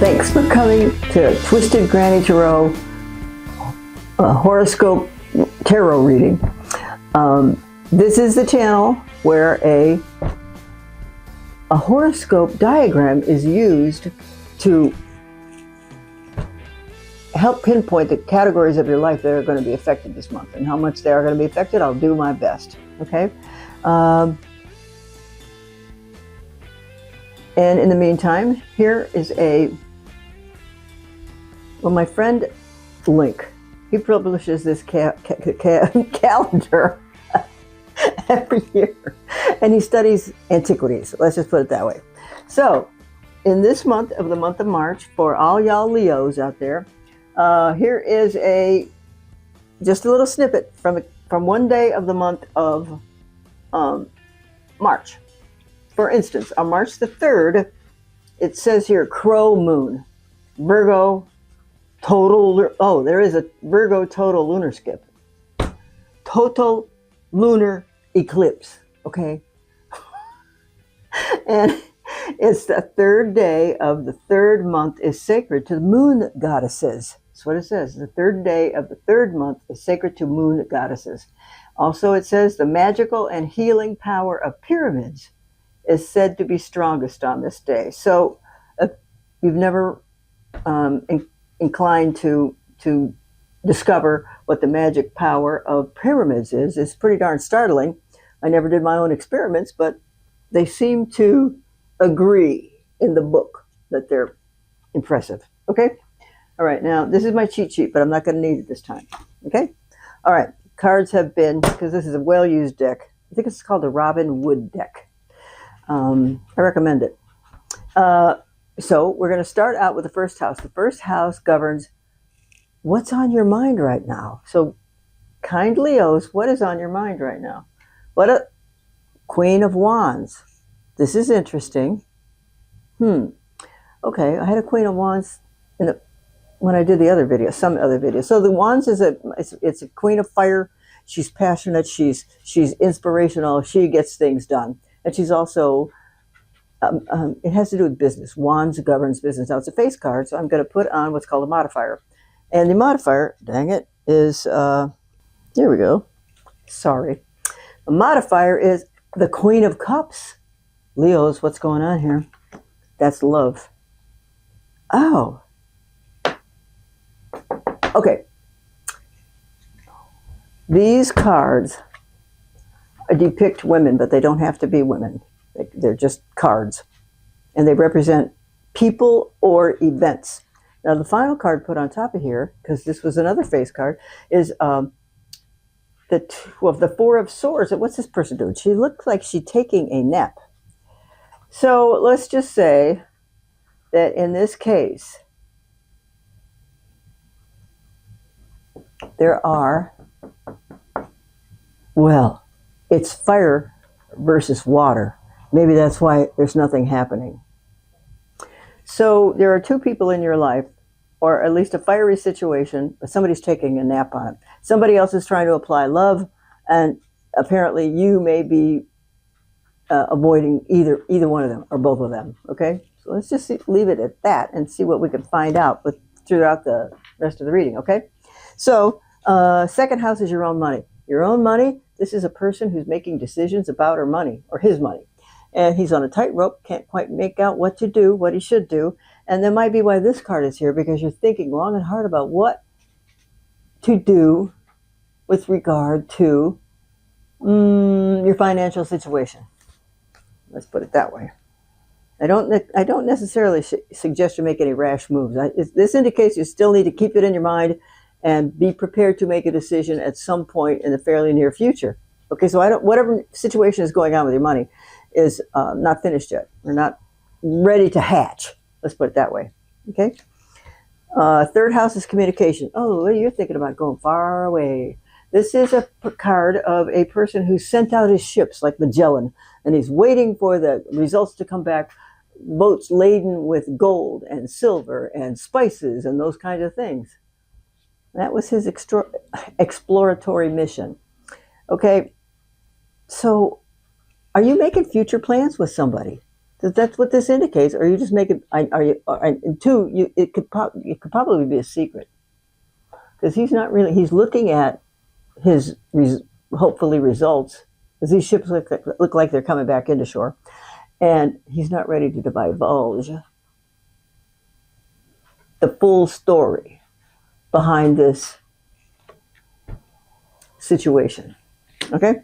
Thanks for coming to Twisted Granny Tarot horoscope tarot reading. This is the channel where a horoscope diagram is used to help pinpoint the categories of your life that are going to be affected this month, and how much they are going to be affected. I'll do my best. Okay. And in the meantime, here is my friend Link. He publishes this calendar every year, and he studies antiquities. Let's just put it that way. So, in this month of March, for all y'all Leos out there, here is just a little snippet from one day of the month of March. For instance, on March the 3rd, it says here, Crow Moon, Virgo, total, there is a Virgo total lunar skip. Total lunar eclipse, okay? And it's the third day of the third month is sacred to the moon goddesses. That's what it says. The third day of the third month is sacred to moon goddesses. Also, it says the magical and healing power of pyramids is said to be strongest on this day. So if you've never inclined to discover what the magic power of pyramids is, it's pretty darn startling. I never did my own experiments, but they seem to agree in the book that they're impressive. Okay? All right, now this is my cheat sheet, but I'm not going to need it this time. Okay? All right, cards have been, because this is a well-used deck. I think it's called the Robin Wood deck. I recommend it. So we're going to start out with the first house. The first house governs what's on your mind right now. So, kind Leos, what is on your mind right now? What a Queen of Wands. This is interesting. Okay, I had a Queen of Wands when I did the other video, some other video. So the Wands is it's a Queen of Fire. She's passionate. She's inspirational. She gets things done. And she's also, it has to do with business. Wands governs business. Now, it's a face card, so I'm going to put on what's called a modifier. And the modifier, dang it, is, here we go. Sorry. The modifier is the Queen of Cups. Leos, what's going on here? That's love. Oh. Okay. These cards depict women, but they don't have to be women. They're just cards. And they represent people or events. Now, the final card put on top of here, because this was another face card, is the Four of Swords. What's this person doing? She looks like she's taking a nap. So let's just say that in this case, there are, well, it's fire versus water. Maybe that's why there's nothing happening. So there are two people in your life, or at least a fiery situation, but somebody's taking a nap on it. Somebody else is trying to apply love, and apparently you may be avoiding either one of them or both of them. Okay, so let's just leave it at that and see what we can find out throughout the rest of the reading. Okay, so second house is your own money. Your own money. This is a person who's making decisions about her money or his money. And he's on a tightrope, can't quite make out what to do, what he should do. And that might be why this card is here, because you're thinking long and hard about what to do with regard to your financial situation. Let's put it that way. I don't necessarily suggest you make any rash moves. This indicates you still need to keep it in your mind and be prepared to make a decision at some point in the fairly near future. Okay, so whatever situation is going on with your money is not finished yet. We're not ready to hatch. Let's put it that way. Okay. Third house is communication. Oh, you're thinking about going far away. This is a card of a person who sent out his ships like Magellan, and he's waiting for the results to come back, boats laden with gold and silver and spices and those kinds of things. That was his exploratory mission. Okay, so are you making future plans with somebody? That's what this indicates. Or you just make it. Are you? And two, it could probably be a secret, because he's not really. He's looking at his hopefully results, as these ships look like they're coming back into shore, and he's not ready to divulge the full story behind this situation. Okay?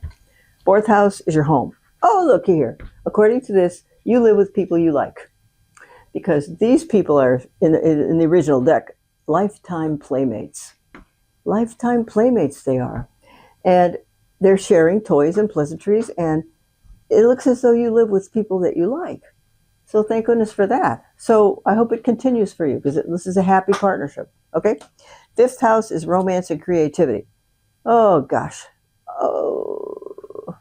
Fourth house is your home. Oh, look here. According to this, you live with people you like. Because these people are, in the original deck, lifetime playmates. Lifetime playmates they are. And they're sharing toys and pleasantries, and it looks as though you live with people that you like. So thank goodness for that. So I hope it continues for you, because this is a happy partnership. Okay? Fifth house is romance and creativity. Oh, gosh. Oh.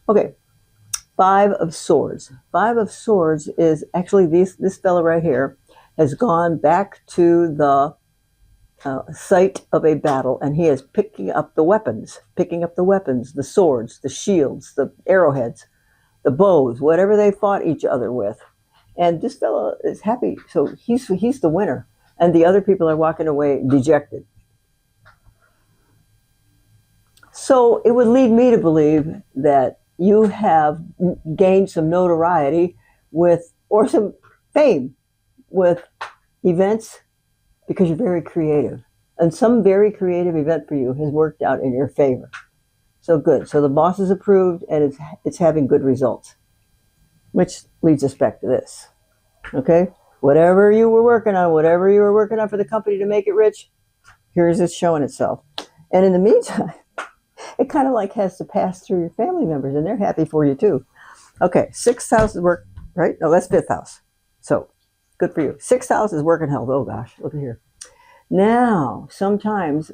Okay. Five of Swords. Five of Swords is actually this fella right here has gone back to the site of a battle, and he is picking up the weapons, the swords, the shields, the arrowheads, the bows, whatever they fought each other with. And this fellow is happy. So he's the winner, and the other people are walking away dejected. So it would lead me to believe that you have gained some notoriety or some fame with events, because you're very creative. And some very creative event for you has worked out in your favor. So good. So the boss is approved, and it's having good results. Which leads us back to this. Okay? Whatever you were working on for the company to make it rich, here's it showing itself. And in the meantime, it kind of like has to pass through your family members, and they're happy for you too. Okay, sixth house is work, right? No, that's fifth house. So good for you. Sixth house is work and health. Oh gosh, look at here. Now, sometimes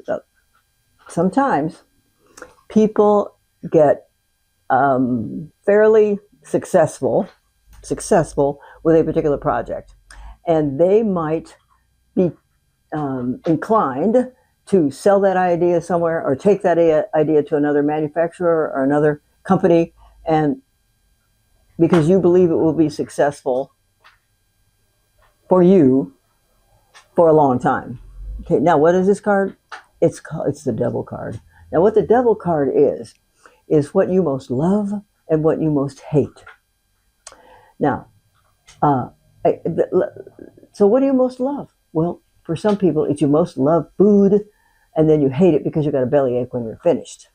people get fairly successful with a particular project, and they might be inclined to sell that idea somewhere, or take that idea to another manufacturer or another company, and because you believe it will be successful for you for a long time. Okay, now what is this card? It's the Devil card. Now what the Devil card is what you most love and what you most hate. Now, so what do you most love? Well, for some people, it's you most love food, and then you hate it because you got a bellyache when you're finished.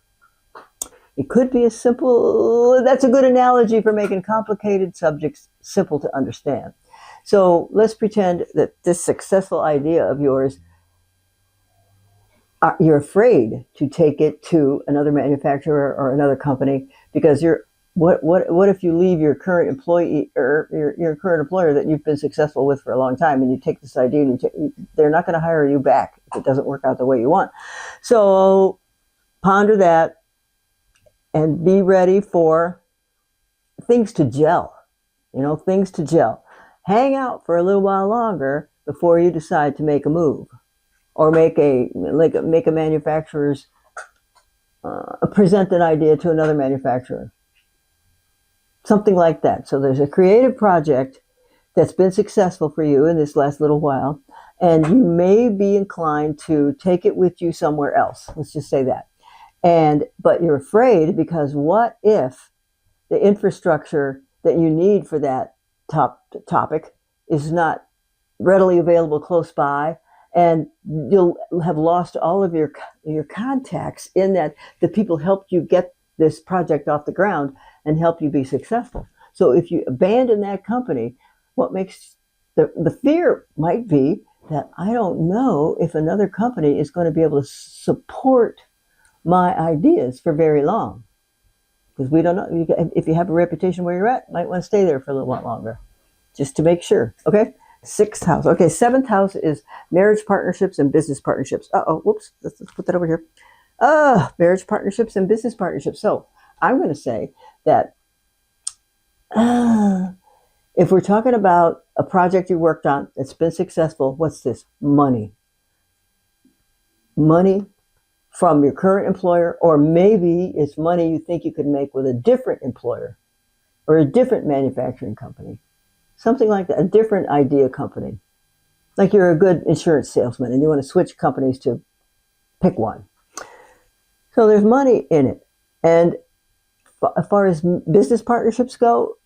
It could be that's a good analogy for making complicated subjects simple to understand. So let's pretend that this successful idea of yours, you're afraid to take it to another manufacturer or another company, because what if you leave your current employee or your current employer that you've been successful with for a long time, and you take this idea and they're not going to hire you back if it doesn't work out the way you want. So ponder that and be ready for things to gel. Things to gel. Hang out for a little while longer before you decide to make a move, or make a manufacturer's present an idea to another manufacturer. Something like that. So there's a creative project that's been successful for you in this last little while, and you may be inclined to take it with you somewhere else. Let's just say that. But you're afraid, because what if the infrastructure that you need for that topic is not readily available close by, and you'll have lost all of your contacts in that the people helped you get this project off the ground and help you be successful. So if you abandon that company, what makes the fear might be that I don't know if another company is going to be able to support my ideas for very long. Because we don't know. If you have a reputation where you're at, you might want to stay there for a little while longer, just to make sure. Okay? Sixth house. Okay, seventh house is marriage partnerships and business partnerships. Whoops. Let's put that over here. Marriage partnerships and business partnerships. So I'm going to say that if we're talking about a project you worked on that's been successful, what's this? Money. Money from your current employer, or maybe it's money you think you could make with a different employer. or a different manufacturing company. Something like that, a different idea company. Like you're a good insurance salesman and you want to switch companies to pick one. So there's money in it. And as far as business partnerships go,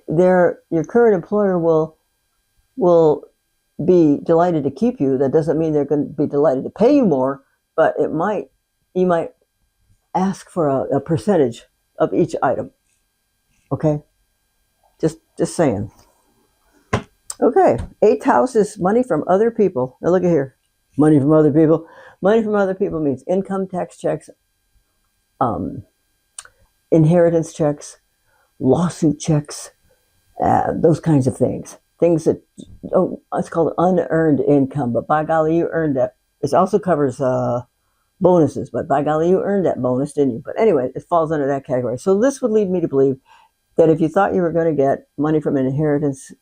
your current employer will be delighted to keep you. That doesn't mean they're going to be delighted to pay you more, but you might ask for a percentage of each item. Okay? Just saying. Okay, 8th house is money from other people. Now look at here. Money from other people. Money from other people means income tax checks, inheritance checks, lawsuit checks, those kinds of things. Things that, it's called unearned income, but by golly, you earned that. It also covers bonuses, but by golly, you earned that bonus, didn't you? But anyway, it falls under that category. So this would lead me to believe that if you thought you were going to get money from an inheritance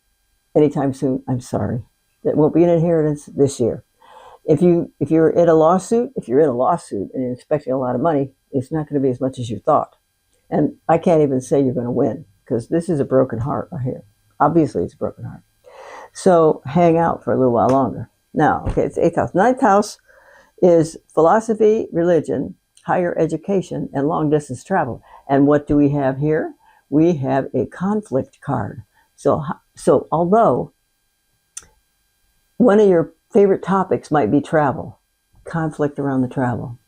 anytime soon, I'm sorry. That won't be an inheritance this year. If you're in a lawsuit, and you're expecting a lot of money, it's not going to be as much as you thought. And I can't even say you're going to win, because this is a broken heart right here. Obviously, it's a broken heart. So hang out for a little while longer. Now, okay, it's 8th house. 9th house is philosophy, religion, higher education, and long distance travel. And what do we have here? We have a conflict card. So although one of your favorite topics might be travel, conflict around the travel.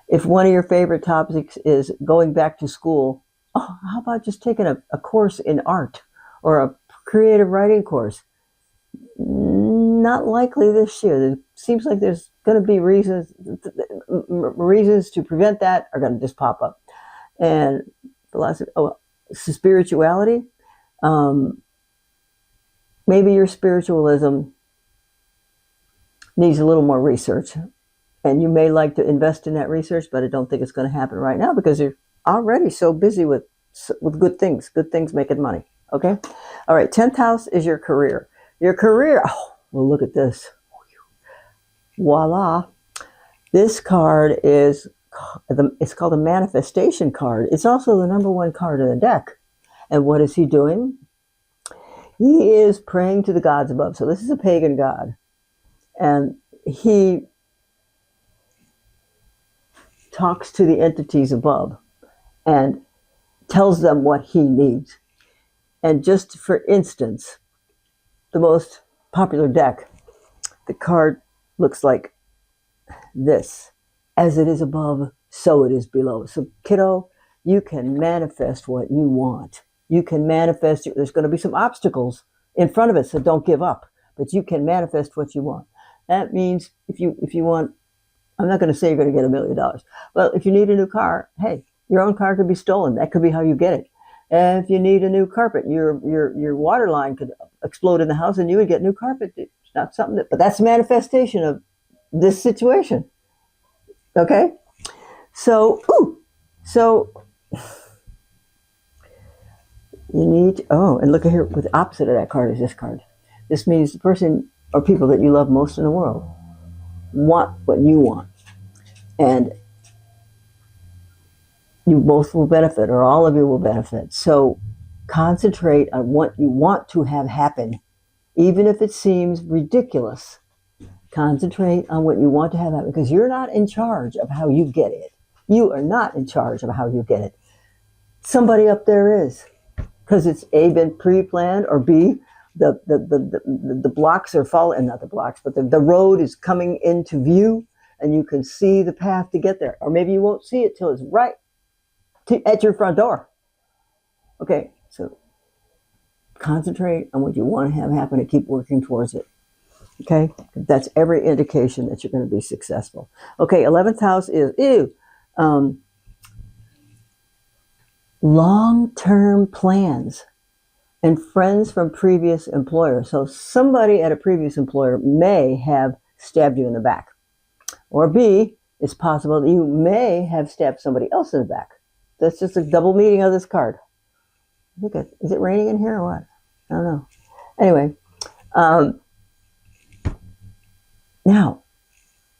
If one of your favorite topics is going back to school, how about just taking a course in art or a creative writing course? Not likely this year. It seems like there's going to be reasons to prevent that are going to just pop up. And philosophy, spirituality, maybe your spiritualism needs a little more research, and you may like to invest in that research, but I don't think it's going to happen right now because you're already so busy with good things making money. Okay. All right. 10th house is your career. Your career. Oh, well, look at this. Voila. This card it's called a manifestation card. It's also the number one card in the deck. And what is he doing? He is praying to the gods above. So this is a pagan god. And he talks to the entities above and tells them what he needs. And just for instance, the most popular deck, the card looks like this. As it is above, so it is below. So kiddo, you can manifest what you want. You can manifest, there's going to be some obstacles in front of it, so don't give up. But you can manifest what you want. That means if you want, I'm not going to say you're going to get $1 million. Well, if you need a new car, hey, your own car could be stolen. That could be how you get it. And if you need a new carpet, your water line could explode in the house and you would get new carpet. It's not something but that's a manifestation of this situation. Okay? So you need, and look at here, with the opposite of that card is this card. This means the person or people that you love most in the world want what you want. And you both will benefit, or all of you will benefit. So concentrate on what you want to have happen, even if it seems ridiculous. Concentrate on what you want to have happen, because you're not in charge of how you get it. You are not in charge of how you get it. Somebody up there is, because it's A, been pre-planned, or B, the blocks are falling, not the blocks, but the road is coming into view, and you can see the path to get there. Or maybe you won't see it till it's right at your front door. Okay, so concentrate on what you want to have happen and keep working towards it. Okay, that's every indication that you're going to be successful. Okay, 11th house is long-term plans and friends from previous employers. So somebody at a previous employer may have stabbed you in the back. Or B, it's possible that you may have stabbed somebody else in the back. That's just a double meaning of this card. Look at, is it raining in here or what? I don't know. Anyway, now,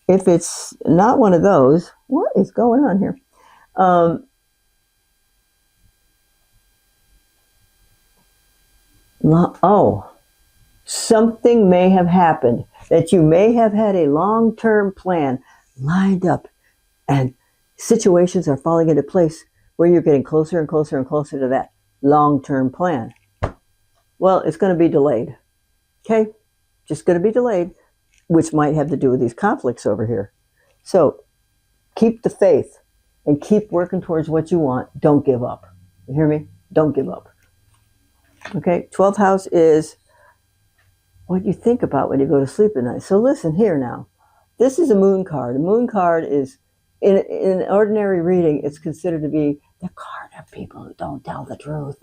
if it's not one of those, what is going on here? Oh, something may have happened that you may have had a long-term plan lined up, and situations are falling into place where you're getting closer and closer and closer to that long-term plan. Well, it's going to be delayed. Okay? Just going to be delayed, which might have to do with these conflicts over here. So keep the faith and keep working towards what you want. Don't give up. You hear me? Don't give up. Okay? 12th house is what you think about when you go to sleep at night. So listen here now. This is a moon card. A moon card is, in an ordinary reading, it's considered to be the card of people who don't tell the truth.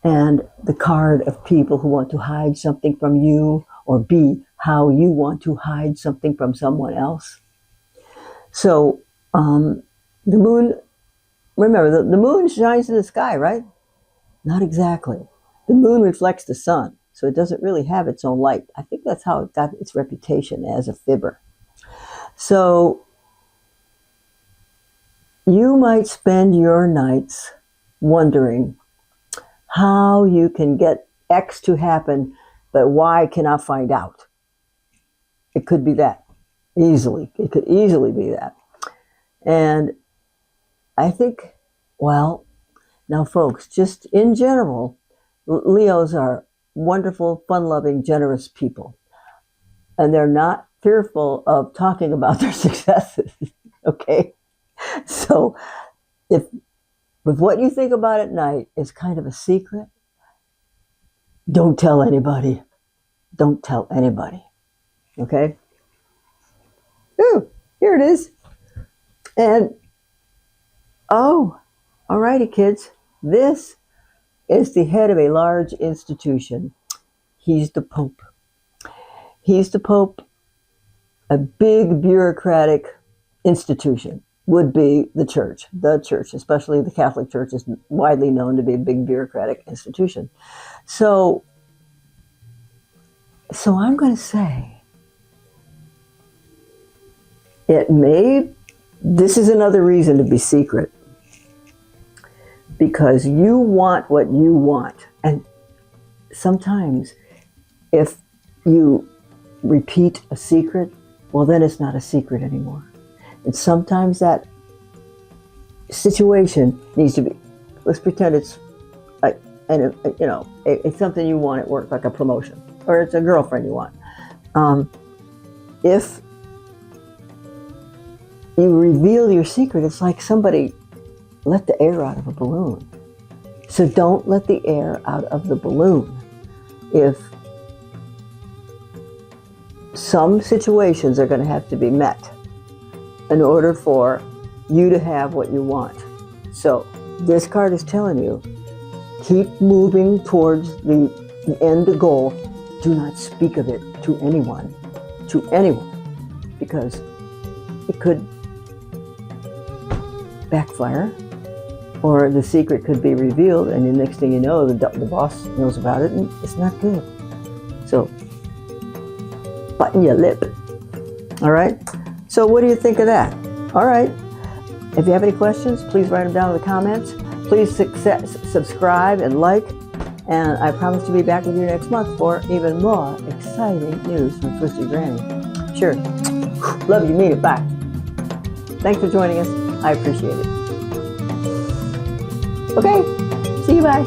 And the card of people who want to hide something from you, or be how you want to hide something from someone else. So the moon, remember, the moon shines in the sky, right? Not exactly. The moon reflects the sun, so it doesn't really have its own light. I think that's how it got its reputation as a fibber. So you might spend your nights wondering how you can get X to happen, but Y cannot find out. It could be that. Easily. It could easily be that. And I think, well, now folks, just in general, Leos are wonderful, fun-loving, generous people. And they're not fearful of talking about their successes, okay? So if what you think about at night is kind of a secret, don't tell anybody. Don't tell anybody, okay? Ooh, here it is. And, oh, all righty, kids. This is the head of a large institution. He's the Pope. He's the Pope. A big bureaucratic institution would be the church. The church, especially the Catholic Church, is widely known to be a big bureaucratic institution. So I'm going to say, this is another reason to be secret. Because you want what you want. And sometimes if you repeat a secret, well, then it's not a secret anymore. And sometimes that situation needs to be, let's pretend it's it's something you want at work, like a promotion, or it's a girlfriend you want. If you reveal your secret, it's like somebody let the air out of a balloon. So don't let the air out of the balloon. If some situations are going to have to be met in order for you to have what you want. So this card is telling you, keep moving towards the end goal. Do not speak of it to anyone, because it could backfire, or the secret could be revealed, and the next thing you know, the boss knows about it, and it's not good. So, button your lip. All right? So what do you think of that? All right. If you have any questions, please write them down in the comments. Please subscribe and like, and I promise to be back with you next month for even more exciting news from Twisted Granny. Sure. Love you, mean it. Bye. Thanks for joining us. I appreciate it. Okay, see you, bye.